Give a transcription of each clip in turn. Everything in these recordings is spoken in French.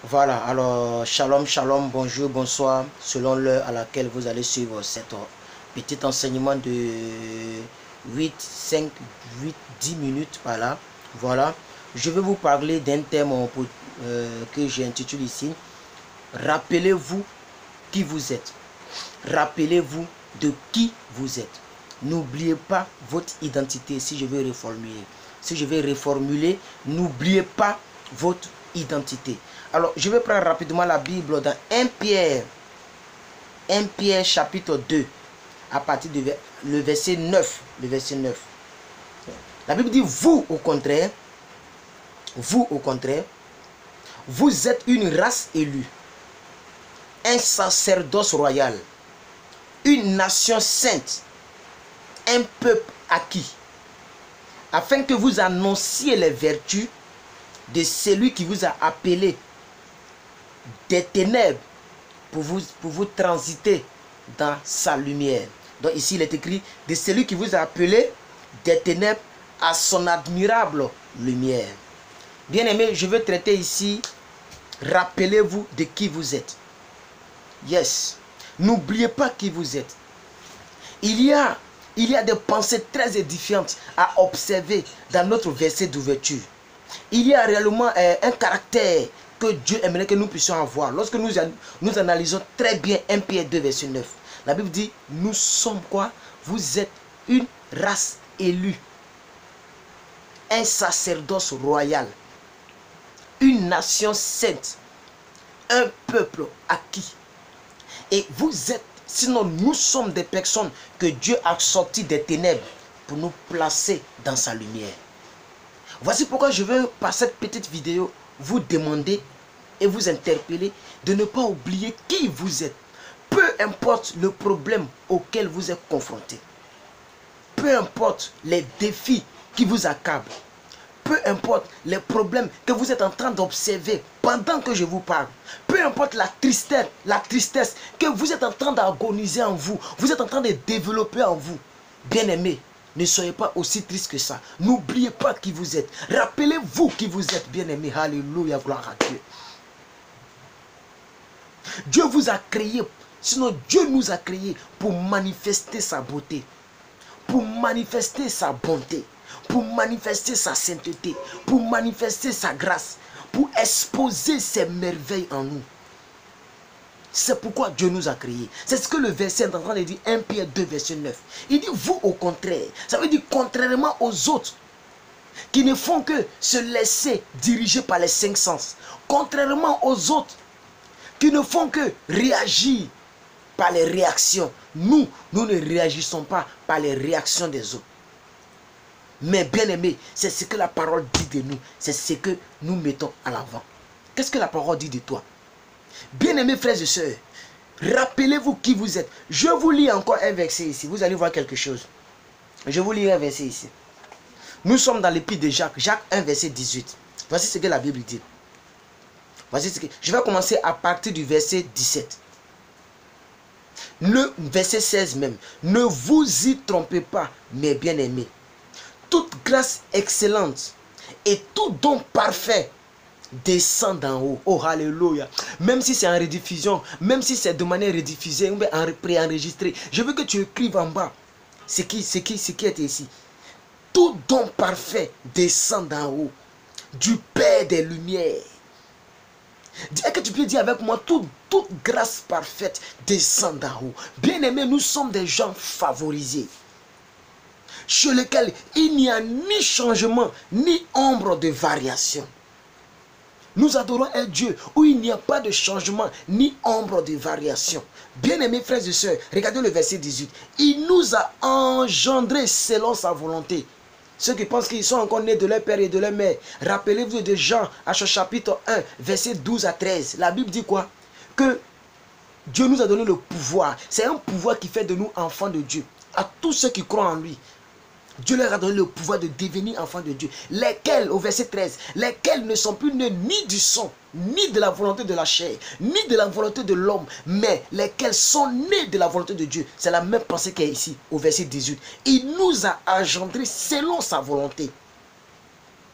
Voilà, alors shalom, shalom, bonjour, bonsoir, selon l'heure à laquelle vous allez suivre cet petit enseignement de 8, 5, 8, 10 minutes, voilà. Voilà, je vais vous parler d'un thème que j'ai intitulé ici. Rappelez-vous qui vous êtes. Rappelez-vous de qui vous êtes. N'oubliez pas votre identité. Si je vais reformuler, n'oubliez pas votre identité. Alors, je vais prendre rapidement la Bible dans 1 Pierre chapitre 2, à partir du verset 9. La Bible dit, vous au contraire, vous êtes une race élue, un sacerdoce royal, une nation sainte, un peuple acquis, afin que vous annonciez les vertus de celui qui vous a appelé des ténèbres pour vous transiter dans sa lumière. Donc ici il est écrit de celui qui vous a appelé des ténèbres à son admirable lumière. Bien aimé, je veux traiter ici, rappelez-vous de qui vous êtes. Yes, n'oubliez pas qui vous êtes. Il y a des pensées très édifiantes à observer dans notre verset d'ouverture. Il y a réellement un caractère que Dieu aimerait que nous puissions avoir. Lorsque nous analysons très bien 1 Pierre 2, verset 9, la Bible dit, nous sommes quoi? Vous êtes une race élue, un sacerdoce royal, une nation sainte, un peuple acquis. Et vous êtes, sinon nous sommes des personnes que Dieu a sorties des ténèbres pour nous placer dans sa lumière. Voici pourquoi je veux, par cette petite vidéo, vous demander et vous interpeller de ne pas oublier qui vous êtes. Peu importe le problème auquel vous êtes confronté. Peu importe les défis qui vous accablent. Peu importe les problèmes que vous êtes en train d'observer pendant que je vous parle. Peu importe la tristesse que vous êtes en train d'agoniser en vous. Vous êtes en train de développer en vous. Bien-aimés, ne soyez pas aussi triste que ça. N'oubliez pas qui vous êtes. Rappelez-vous qui vous êtes, bien-aimés. Alléluia, gloire à Dieu. Dieu vous a créé, sinon Dieu nous a créés pour manifester sa beauté, pour manifester sa bonté, pour manifester sa sainteté, pour manifester sa grâce, pour exposer ses merveilles en nous. C'est pourquoi Dieu nous a créés. C'est ce que le verset est en train de dire, 1 Pierre 2, verset 9. Il dit, vous au contraire. Ça veut dire, contrairement aux autres, qui ne font que se laisser diriger par les cinq sens. Contrairement aux autres, qui ne font que réagir par les réactions. Nous ne réagissons pas par les réactions des autres. Mais bien aimé, c'est ce que la parole dit de nous. C'est ce que nous mettons à l'avant. Qu'est-ce que la parole dit de toi? Bien aimés frères et sœurs, rappelez-vous qui vous êtes. Je vous lis encore un verset ici. Vous allez voir quelque chose. Je vous lis un verset ici. Nous sommes dans l'épître de Jacques. Jacques 1, verset 18. Voici ce que la Bible dit. Voici ce que... Je vais commencer à partir du verset 17. Le verset 16 même. Ne vous y trompez pas, mes bien-aimés. Toute grâce excellente et tout don parfait descend d'en haut. Oh, alléluia. Même si c'est en rediffusion, même si c'est de manière rediffusée ou en préenregistré, je veux que tu écrives en bas ce qui est ici. Tout don parfait descend d'en haut, du Père des Lumières. Est-ce que tu peux dire avec moi, toute grâce parfaite descend d'en haut. Bien aimés, nous sommes des gens favorisés, chez lesquels il n'y a ni changement, ni ombre de variation. Nous adorons un Dieu où il n'y a pas de changement, ni ombre de variation. Bien aimés frères et sœurs, regardez le verset 18. Il nous a engendrés selon sa volonté. Ceux qui pensent qu'ils sont encore nés de leur père et de leur mère. Rappelez-vous de Jean, à ce chapitre 1, verset 12 à 13. La Bible dit quoi? Que Dieu nous a donné le pouvoir. C'est un pouvoir qui fait de nous enfants de Dieu. À tous ceux qui croient en lui, Dieu leur a donné le pouvoir de devenir enfants de Dieu. Lesquels, au verset 13, lesquels ne sont plus nés ni du sang, ni de la volonté de la chair, ni de la volonté de l'homme, mais lesquels sont nés de la volonté de Dieu. C'est la même pensée qui est ici, au verset 18. Il nous a engendrés selon sa volonté,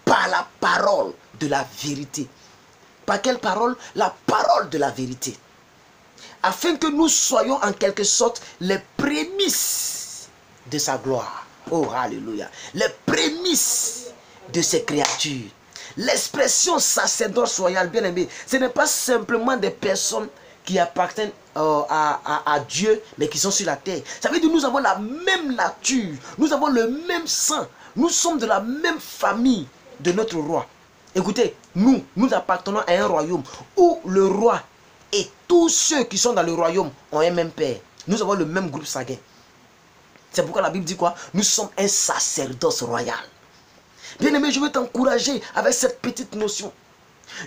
par la parole de la vérité. Par quelle parole? La parole de la vérité. Afin que nous soyons en quelque sorte les prémices de sa gloire. Oh, alléluia. Les prémices de ses créatures. L'expression sacerdoce royal, bien aimé, ce n'est pas simplement des personnes qui appartiennent à Dieu, mais qui sont sur la terre. Ça veut dire que nous avons la même nature, nous avons le même sang, nous sommes de la même famille de notre roi. Écoutez, nous appartenons à un royaume où le roi et tous ceux qui sont dans le royaume ont un même père. Nous avons le même groupe sanguin. C'est pourquoi la Bible dit quoi? Nous sommes un sacerdoce royal. Bien-aimé, je veux t'encourager avec cette petite notion.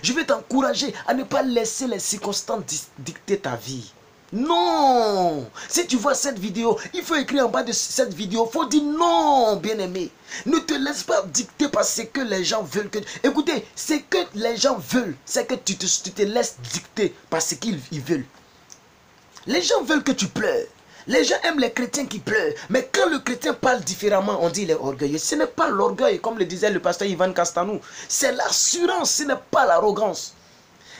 Je veux t'encourager à ne pas laisser les circonstances dicter ta vie. Non! Si tu vois cette vidéo, il faut écrire en bas de cette vidéo. Il faut dire non, bien-aimé. Ne te laisse pas dicter par ce que les gens veulent. Écoutez, ce que les gens veulent, c'est que tu te laisses dicter par ce qu'ils veulent. Les gens veulent que tu pleures. Les gens aiment les chrétiens qui pleurent. Mais quand le chrétien parle différemment, on dit il est orgueilleux. Ce n'est pas l'orgueil, comme le disait le pasteur Ivan Castanou. C'est l'assurance, ce n'est pas l'arrogance.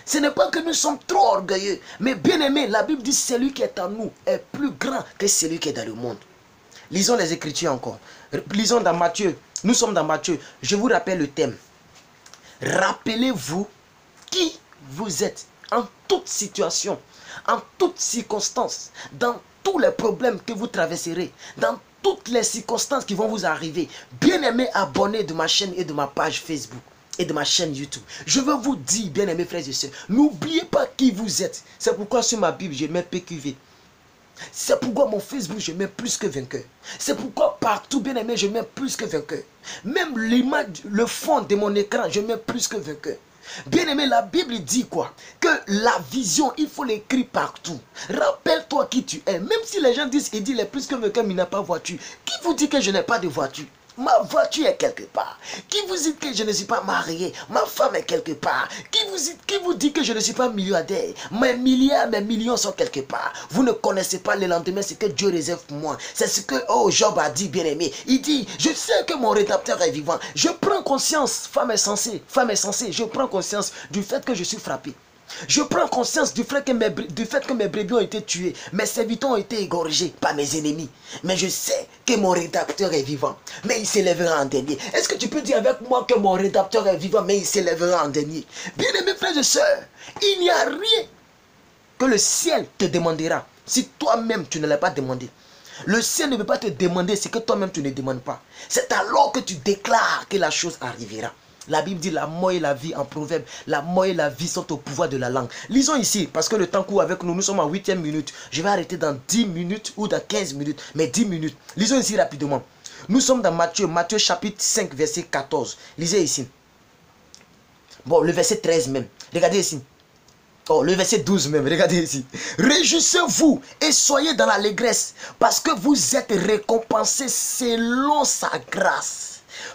Ce n'est pas que nous sommes trop orgueilleux. Mais bien aimé, la Bible dit celui qui est en nous est plus grand que celui qui est dans le monde. Lisons les Écritures encore. Lisons dans Matthieu. Nous sommes dans Matthieu. Je vous rappelle le thème. Rappelez-vous qui vous êtes en toute situation, en toute circonstance, dans tous les problèmes que vous traverserez, dans toutes les circonstances qui vont vous arriver. Bien-aimés, abonnés de ma chaîne et de ma page Facebook et de ma chaîne YouTube. Je veux vous dire, bien-aimés frères et sœurs, n'oubliez pas qui vous êtes. C'est pourquoi sur ma Bible, je mets PQV. C'est pourquoi mon Facebook, je mets plus que vainqueur. C'est pourquoi partout, bien-aimé, je mets plus que vainqueur. Même l'image, le fond de mon écran, je mets plus que vainqueur. Bien-aimé, la Bible dit quoi? Que la vision, il faut l'écrire partout. Rappelle-toi qui tu es. Même si les gens disent, il dit, il est plus que vainqueur, mais il n'a pas de voiture. Qui vous dit que je n'ai pas de voiture? Ma voiture est quelque part. Qui vous dit que je ne suis pas marié? Ma femme est quelque part. Qui vous dit que je ne suis pas milliardaire? Mes milliards, mes millions sont quelque part. Vous ne connaissez pas le lendemain, ce que Dieu réserve pour moi. C'est ce que Job a dit, bien aimé. Il dit, je sais que mon rédempteur est vivant. Je prends conscience, femme est censée, je prends conscience du fait que je suis frappé. Je prends conscience du fait que mes brebis ont été tués, mes serviteurs ont été égorgés par mes ennemis. Mais je sais que mon rédacteur est vivant, mais il s'élèvera en dernier. Est-ce que tu peux dire avec moi que mon rédacteur est vivant, mais il s'élèvera en dernier? Bien-aimés frères et sœurs, il n'y a rien que le ciel te demandera si toi-même tu ne l'as pas demandé. Le ciel ne peut pas te demander ce que toi-même tu ne demandes pas. C'est alors que tu déclares que la chose arrivera. La Bible dit la mort et la vie en proverbe. La mort et la vie sont au pouvoir de la langue. Lisons ici, parce que le temps court avec nous. Nous sommes en 8e minute. Je vais arrêter dans 10 minutes ou dans 15 minutes. Mais 10 minutes. Lisons ici rapidement. Nous sommes dans Matthieu chapitre 5, verset 14. Lisez ici. Bon, le verset 13 même. Regardez ici. Oh, le verset 12 même, regardez ici. Réjouissez-vous et soyez dans l'allégresse, parce que vous êtes récompensés selon sa grâce.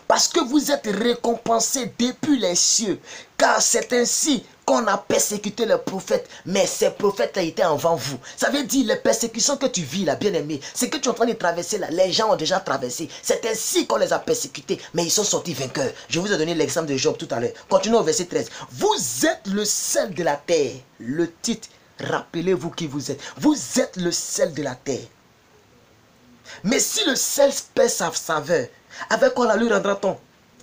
Parce que vous êtes récompensés depuis les cieux. Car c'est ainsi qu'on a persécuté les prophètes. Mais ces prophètes-là étaient avant vous. Ça veut dire les persécutions que tu vis là, bien aimé. Ce que tu es en train de traverser là, les gens ont déjà traversé. C'est ainsi qu'on les a persécutés. Mais ils sont sortis vainqueurs. Je vous ai donné l'exemple de Job tout à l'heure. Continuons au verset 13. Vous êtes le sel de la terre. Le titre, rappelez-vous qui vous êtes. Vous êtes le sel de la terre. Mais si le sel perd sa saveur, avec quoi la lui rendra-t-on?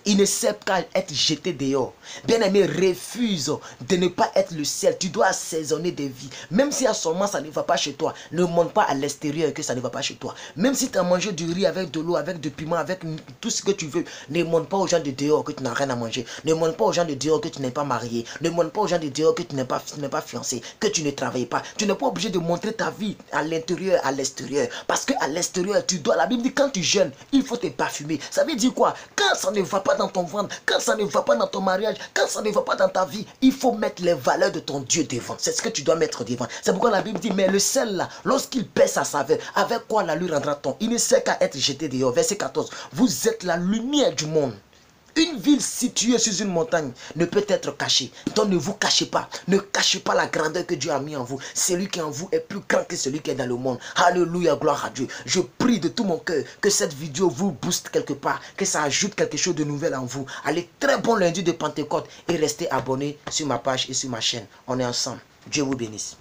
Il ne sert qu'à être jeté dehors. Bien-aimé, refuse de ne pas être le sel. Tu dois assaisonner des vies. Même si à ce moment ça ne va pas chez toi, ne montre pas à l'extérieur que ça ne va pas chez toi. Même si tu as mangé du riz avec de l'eau, avec du piment, avec tout ce que tu veux, ne montre pas aux gens de dehors que tu n'as rien à manger. Ne montre pas aux gens de dehors que tu n'es pas marié. Ne montre pas aux gens de dehors que tu n'es pas fiancé, que tu ne travailles pas. Tu n'es pas obligé de montrer ta vie à l'intérieur, à l'extérieur. Parce qu'à l'extérieur, tu dois. La Bible dit quand tu jeûnes, il faut te parfumer. Ça veut dire quoi? Quand ça ne va pas dans ton ventre, quand ça ne va pas dans ton mariage, quand ça ne va pas dans ta vie, il faut mettre les valeurs de ton Dieu devant. C'est ce que tu dois mettre devant. C'est pourquoi la Bible dit, mais le sel là, lorsqu'il perd sa saveur, avec quoi la lui rendra-t-on? Il ne sert qu'à être jeté dehors. Verset 14. Vous êtes la lumière du monde. Une ville située sur une montagne ne peut être cachée. Donc ne vous cachez pas. Ne cachez pas la grandeur que Dieu a mis en vous. Celui qui est en vous est plus grand que celui qui est dans le monde. Alléluia, gloire à Dieu. Je prie de tout mon cœur que cette vidéo vous booste quelque part. Que ça ajoute quelque chose de nouvel en vous. Allez, très bon lundi de Pentecôte et restez abonnés sur ma page et sur ma chaîne. On est ensemble. Dieu vous bénisse.